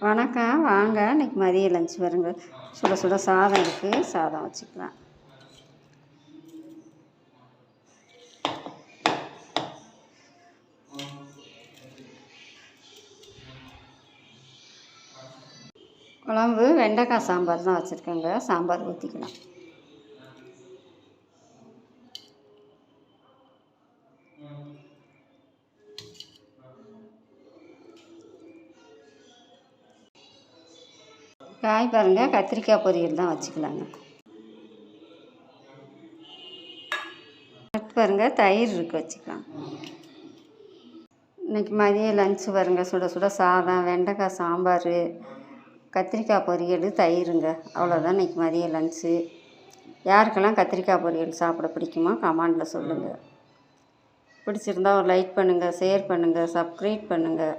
வணக்கம், வாங்க. இன்றைக்கி மதிய லஞ்ச் வருங்க. சுட சுட சாதம் இருக்குது, சாதம் வச்சுக்கலாம். குழம்பு வெண்டைக்காய் சாம்பார் தான் வச்சுருக்கேங்க. சாம்பார் ஊற்றிக்கலாம். காய் பாருங்கள், கத்திரிக்காய் பொரியல் தான் வச்சுக்கலாங்க. பாருங்கள், தயிர் இருக்குது, வச்சுக்கலாம். இன்றைக்கி மதிய லஞ்சு வருங்க. சுட சுட சாதம், வெண்டைக்காய் சாம்பார், கத்திரிக்காய் பொரியல், தயிருங்க. அவ்வளோதான் இன்றைக்கி மதிய லஞ்சு. யாருக்கெல்லாம் கத்திரிக்காய் பொரியல் சாப்பிட பிடிக்குமோ கமெண்டில் சொல்லுங்கள். பிடிச்சிருந்தா ஒரு லைக் பண்ணுங்கள், ஷேர் பண்ணுங்கள், சப்ஸ்கிரைப் பண்ணுங்கள்.